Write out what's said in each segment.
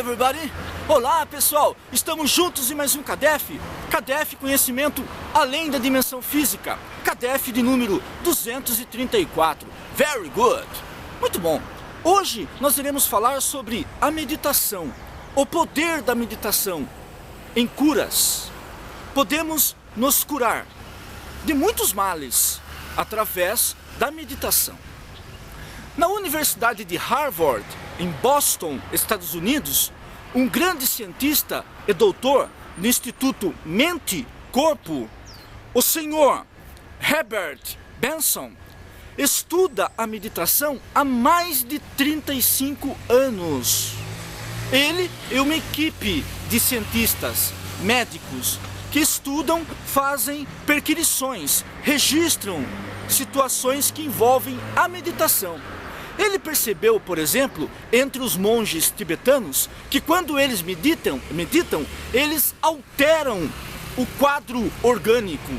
everybody! Olá pessoal, estamos juntos em mais um CADEF. CADEF Conhecimento Além da Dimensão Física. CADEF de número 234. Very good! Muito bom! Hoje nós iremos falar sobre a meditação, o poder da meditação em curas. Podemos nos curar de muitos males através da meditação. Na Universidade de Harvard, em Boston, Estados Unidos, um grande cientista e doutor no Instituto Mente-Corpo, o senhor Herbert Benson, estuda a meditação há mais de 35 anos. Ele e uma equipe de cientistas, médicos, que estudam, fazem perquisições, registram situações que envolvem a meditação. Ele percebeu, por exemplo, entre os monges tibetanos, que quando eles meditam, eles alteram o quadro orgânico.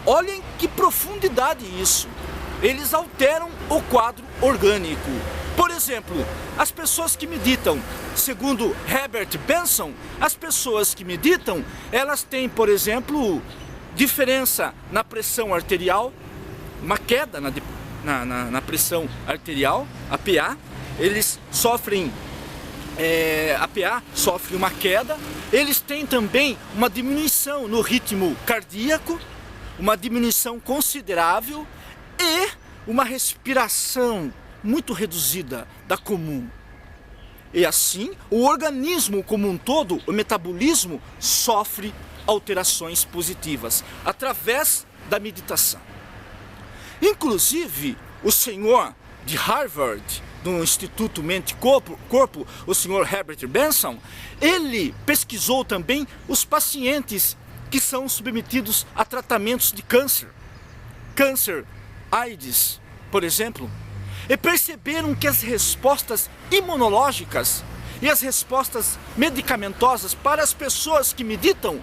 Olhem que profundidade isso! Eles alteram o quadro orgânico. Por exemplo, as pessoas que meditam, segundo Herbert Benson, as pessoas que meditam, elas têm, por exemplo, diferença na pressão arterial, uma queda na pressão arterial, a PA, eles sofrem, a PA sofre uma queda, eles têm também uma diminuição no ritmo cardíaco, uma diminuição considerável e uma respiração muito reduzida da comum. E assim, o organismo como um todo, o metabolismo, sofre alterações positivas através da meditação. Inclusive, o senhor de Harvard, do Instituto Mente-Corpo, o senhor Herbert Benson, ele pesquisou também os pacientes que são submetidos a tratamentos de câncer, AIDS, por exemplo, e perceberam que as respostas imunológicas e as respostas medicamentosas para as pessoas que meditam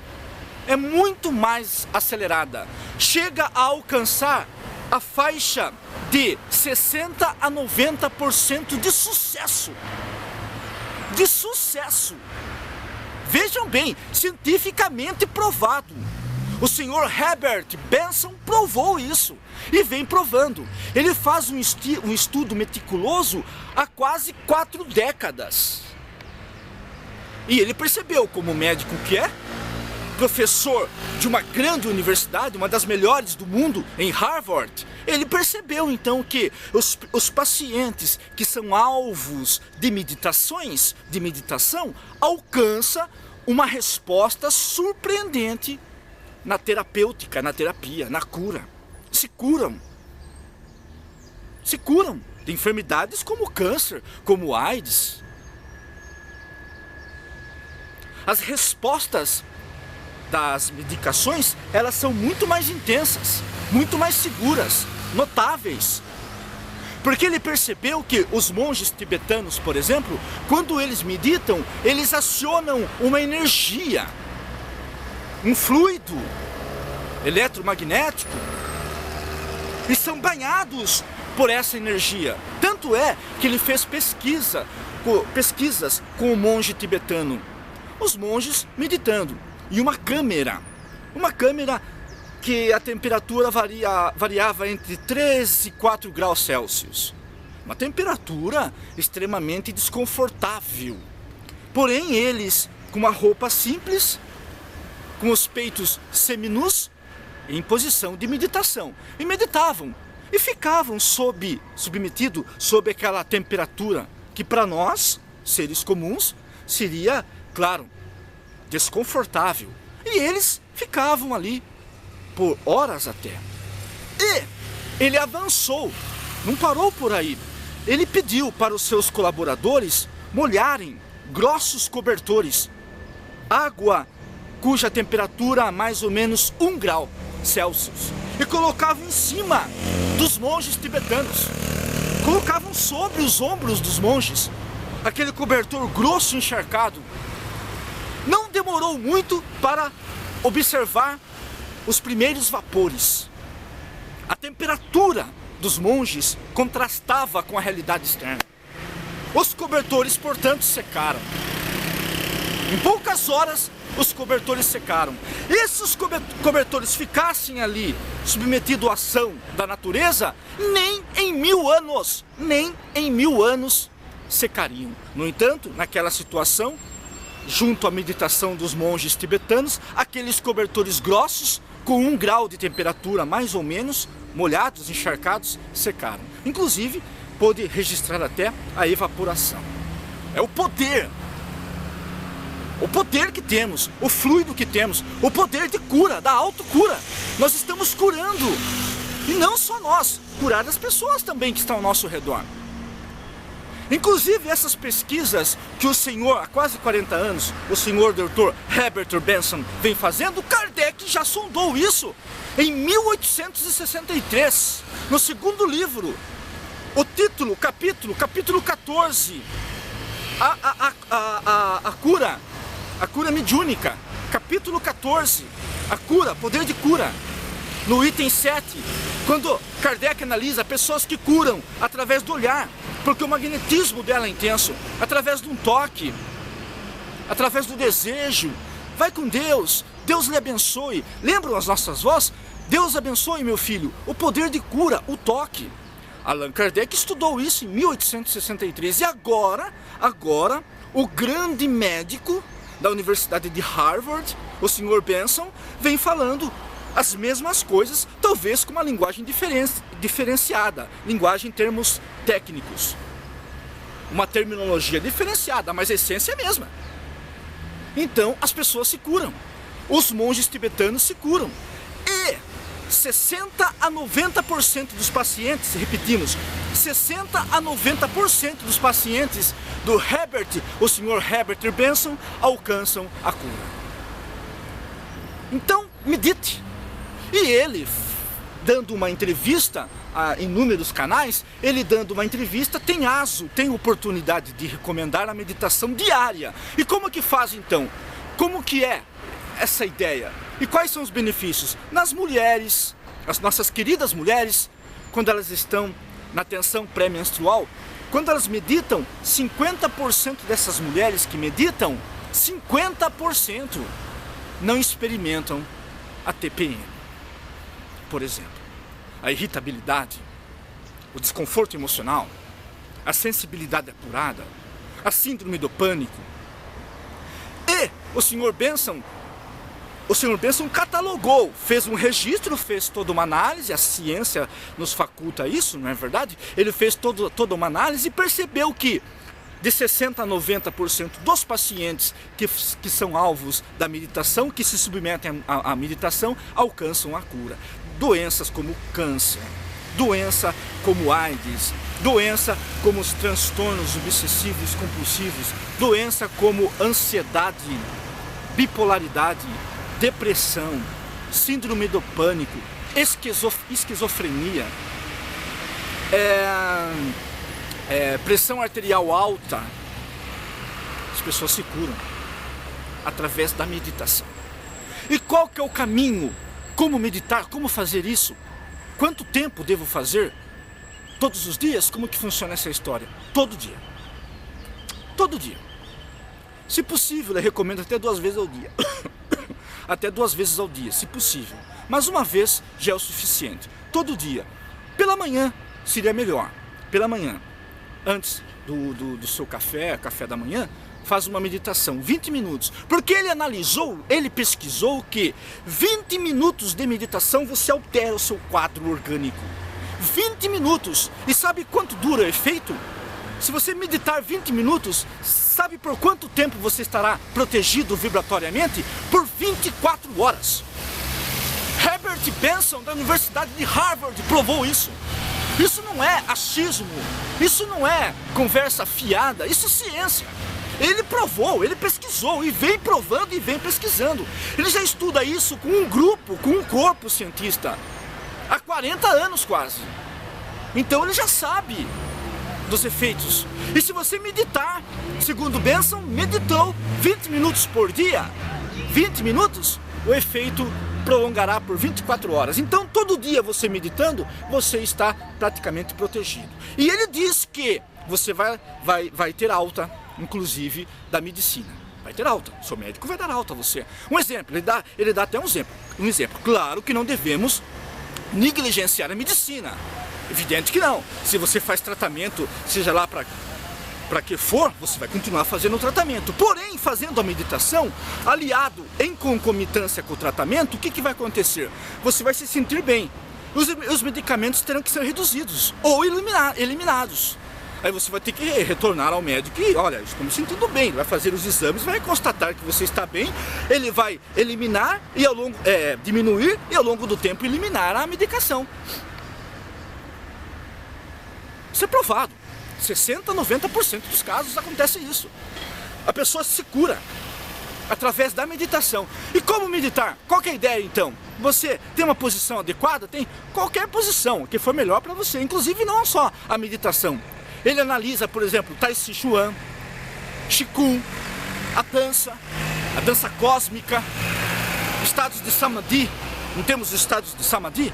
é muito mais acelerada. Chega a alcançar a faixa de 60 a 90% de sucesso. De sucesso! Vejam bem, cientificamente provado. O senhor Herbert Benson provou isso e vem provando. Ele faz um estudo meticuloso há quase 4 décadas. E ele percebeu, como médico que é, professor de uma grande universidade, uma das melhores do mundo, em Harvard, ele percebeu então que os pacientes que são alvos de meditação, alcançam uma resposta surpreendente na terapêutica, na terapia, na cura. Se curam de enfermidades como câncer, como AIDS. As respostas das medicações, elas são muito mais intensas, muito mais seguras, notáveis. Porque ele percebeu que os monges tibetanos, por exemplo, quando eles meditam, eles acionam uma energia, um fluido eletromagnético, e são banhados por essa energia. Tanto é que ele fez pesquisas com o monge tibetano, os monges meditando, e uma câmera que a temperatura variava entre 3 e 4 graus Celsius. Uma temperatura extremamente desconfortável. Porém, eles, com uma roupa simples, com os peitos seminus, em posição de meditação. E meditavam. E ficavam submetidos sob aquela temperatura que para nós, seres comuns, seria, claro, desconfortável. E eles ficavam ali por horas até. E ele avançou, não parou por aí. Ele pediu para os seus colaboradores molharem grossos cobertores, água cuja temperatura é mais ou menos 1 grau Celsius, e colocavam em cima dos monges tibetanos. Colocavam sobre os ombros dos monges aquele cobertor grosso encharcado. Não demorou muito para observar os primeiros vapores. A temperatura dos monges contrastava com a realidade externa. Os cobertores, portanto, secaram. Em poucas horas, os cobertores secaram. E se os cobertores ficassem ali, submetidos à ação da natureza, nem em 1000 anos secariam. No entanto, naquela situação, junto à meditação dos monges tibetanos, aqueles cobertores grossos, com 1 grau de temperatura mais ou menos, molhados, encharcados, secaram. Inclusive, pôde registrar até a evaporação. É o poder que temos, o fluido que temos, o poder de cura, da autocura. Nós estamos curando, e não só nós, curar as pessoas também que estão ao nosso redor. Inclusive essas pesquisas que o senhor, há quase 40 anos, o senhor Dr. Herbert Benson vem fazendo, Kardec já sondou isso em 1863, no segundo livro. O título, capítulo 14, a cura mediúnica, capítulo 14, a cura, poder de cura. No item 7, quando Kardec analisa pessoas que curam através do olhar, porque o magnetismo dela é intenso, através de um toque, através do desejo. Vai com Deus, Deus lhe abençoe. Lembram as nossas vozes? Deus abençoe, meu filho, o poder de cura, o toque. Allan Kardec estudou isso em 1863 e agora, o grande médico da Universidade de Harvard, o Sr. Benson, vem falando as mesmas coisas, talvez com uma linguagem diferenciada, linguagem em termos técnicos. Uma terminologia diferenciada, mas a essência é a mesma. Então, as pessoas se curam. Os monges tibetanos se curam. E 60 a 90% dos pacientes, repetimos, 60 a 90% dos pacientes do o Sr. Herbert Benson, alcançam a cura. Então, medite. E ele, dando uma entrevista em inúmeros canais, ele dando uma entrevista, tem oportunidade de recomendar a meditação diária. E como que faz então? Como que é essa ideia? E quais são os benefícios? Nas mulheres, as nossas queridas mulheres, quando elas estão na tensão pré-menstrual, quando elas meditam, 50% dessas mulheres que meditam, 50% não experimentam a TPM. Por exemplo, a irritabilidade, o desconforto emocional, a sensibilidade apurada, a síndrome do pânico. E o Sr. Benson catalogou, fez um registro, fez toda uma análise, a ciência nos faculta isso, não é verdade? Ele fez toda uma análise e percebeu que de 60% a 90% dos pacientes que são alvos da meditação, que se submetem à meditação, alcançam a cura. Doenças como câncer, doença como AIDS, doença como os transtornos obsessivos compulsivos, doença como ansiedade, bipolaridade, depressão, síndrome do pânico, esquizofrenia, pressão arterial alta. As pessoas se curam através da meditação. E qual que é o caminho? Como meditar? Como fazer isso? Quanto tempo devo fazer? Todos os dias? Como que funciona essa história? Todo dia. Todo dia. Se possível, eu recomendo até 2 vezes ao dia. Até 2 vezes ao dia, se possível. Mas uma vez já é o suficiente. Todo dia. Pela manhã seria melhor. Pela manhã. Antes do seu café da manhã, faz uma meditação, 20 minutos. Porque ele pesquisou que 20 minutos de meditação você altera o seu quadro orgânico. 20 minutos. E sabe quanto dura o efeito? Se você meditar 20 minutos, sabe por quanto tempo você estará protegido vibratoriamente? Por 24 horas. Herbert Benson, da Universidade de Harvard, provou isso. Isso não é achismo, isso não é conversa fiada, isso é ciência. Ele provou, ele pesquisou e vem provando e vem pesquisando. Ele já estuda isso com um grupo, com um corpo cientista, há 40 anos quase. Então ele já sabe dos efeitos. E se você meditar, segundo Benson, meditou 20 minutos por dia, 20 minutos, o efeito prolongará por 24 horas. Então todo dia você meditando, você está praticamente protegido. E ele diz que você vai ter alta, inclusive, da medicina. Vai ter alta. Seu médico vai dar alta a você. Um exemplo, ele dá até um exemplo. Um exemplo, claro que não devemos negligenciar a medicina. Evidente que não. Se você faz tratamento, seja lá para que for, você vai continuar fazendo o tratamento. Porém, fazendo a meditação, aliado em concomitância com o tratamento, o que vai acontecer? Você vai se sentir bem. Os medicamentos terão que ser reduzidos ou eliminados. Aí você vai ter que retornar ao médico e, olha, estou me sentindo bem. Ele vai fazer os exames, vai constatar que você está bem. Ele vai eliminar e diminuir e ao longo do tempo eliminar a medicação. Isso é provado. 60%, 90% dos casos acontece isso. A pessoa se cura através da meditação. E como meditar? Qual que é a ideia então? Você tem uma posição adequada? Tem qualquer posição que for melhor para você. Inclusive não só a meditação. Ele analisa, por exemplo, Tai Chi Chuan, Qigong, a dança cósmica, estados de Samadhi. Não temos os estados de Samadhi?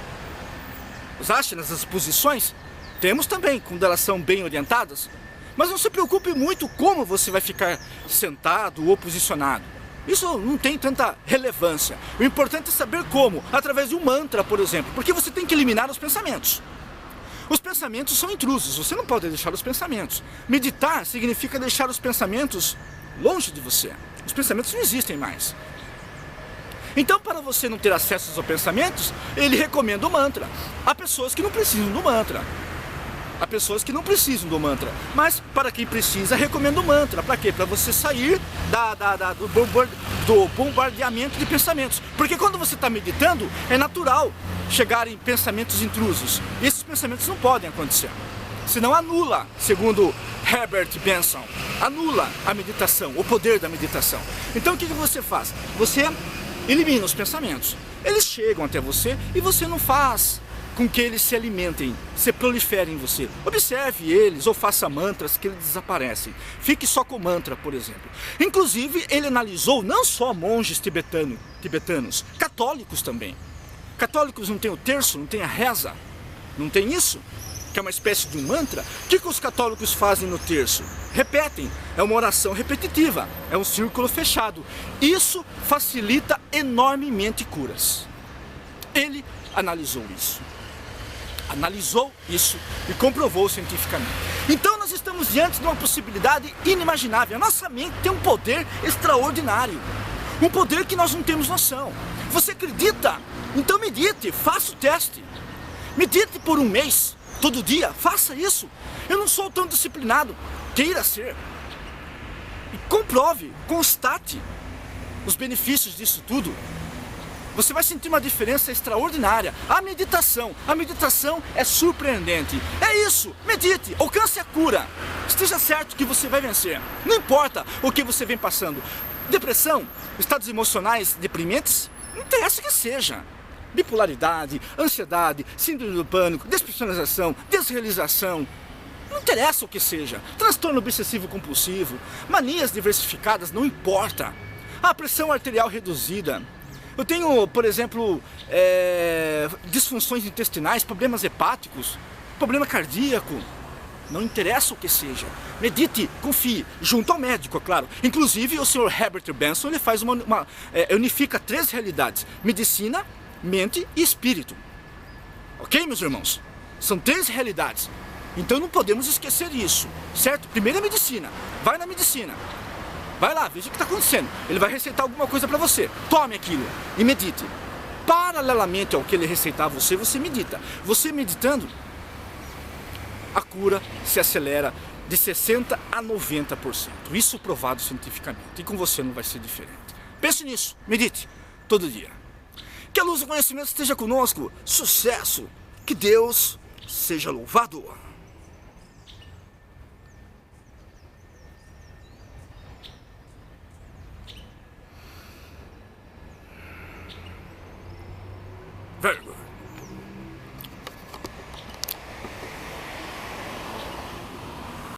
Os asanas, as posições? Temos também, quando elas são bem orientadas. Mas não se preocupe muito como você vai ficar sentado ou posicionado. Isso não tem tanta relevância. O importante é saber como, através de um mantra, por exemplo, porque você tem que eliminar os pensamentos. Os pensamentos são intrusos, você não pode deixar os pensamentos. Meditar significa deixar os pensamentos longe de você. Os pensamentos não existem mais. Então, para você não ter acesso aos pensamentos, ele recomenda o mantra. Há pessoas que não precisam do mantra. Há pessoas que não precisam do mantra. Mas, para quem precisa, recomendo o mantra. Para quê? Para você sair do bombardeamento de pensamentos. Porque quando você está meditando, é natural chegarem pensamentos intrusos. E esses pensamentos não podem acontecer. Senão anula, segundo Herbert Benson, anula a meditação, o poder da meditação. Então o que você faz? Você elimina os pensamentos. Eles chegam até você e você não faz com que eles se alimentem, se proliferem em você. Observe eles ou faça mantras que eles desaparecem. Fique só com mantra, por exemplo. Inclusive, ele analisou não só monges tibetanos, católicos também. Católicos não tem o terço, não tem a reza, não tem isso? Que é uma espécie de um mantra. O que os católicos fazem no terço? Repetem, é uma oração repetitiva, é um círculo fechado. Isso facilita enormemente curas. Ele analisou isso e comprovou cientificamente. Então nós estamos diante de uma possibilidade inimaginável. A nossa mente tem um poder extraordinário, um poder que nós não temos noção. Você acredita? Então medite, faça o teste. Medite por um mês, todo dia, faça isso. Eu não sou tão disciplinado, queira ser. E comprove, constate os benefícios disso tudo. Você vai sentir uma diferença extraordinária. A meditação é surpreendente. É isso, medite, alcance a cura. Esteja certo que você vai vencer. Não importa o que você vem passando. Depressão, estados emocionais deprimentes, não interessa que seja. Bipolaridade, ansiedade, síndrome do pânico, despersonalização, desrealização. Não interessa o que seja. Transtorno obsessivo compulsivo, manias diversificadas, não importa. A pressão arterial reduzida. Eu tenho, por exemplo, disfunções intestinais, problemas hepáticos, problema cardíaco. Não interessa o que seja. Medite, confie, junto ao médico, é claro. Inclusive, o Sr. Herbert Benson ele faz unifica 3 realidades: medicina, mente e espírito. Ok, meus irmãos? São 3 realidades. Então não podemos esquecer isso, certo? Primeiro a medicina. Vai na medicina. Vai lá, veja o que está acontecendo. Ele vai receitar alguma coisa para você. Tome aquilo e medite. Paralelamente ao que ele receitar a você, você medita. Você meditando, a cura se acelera de 60% a 90%. Isso provado cientificamente. E com você não vai ser diferente. Pense nisso. Medite todo dia. Que a luz do conhecimento esteja conosco. Sucesso. Que Deus seja louvado. Very good.